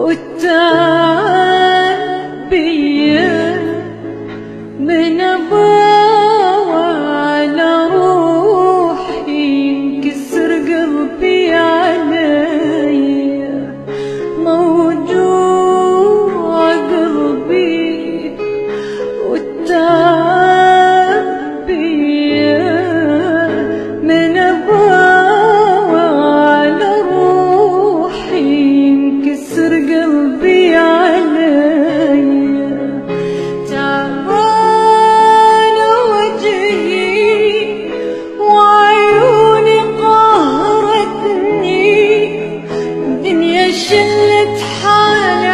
والتعب بيا من ابوى على روحي انكسر قلبي علي موجوع قلبي والتعب بيا من ابوى على روحي انكسر قلبي علي تعبان وجهي وعيوني قهرتني دنيا شلت حالي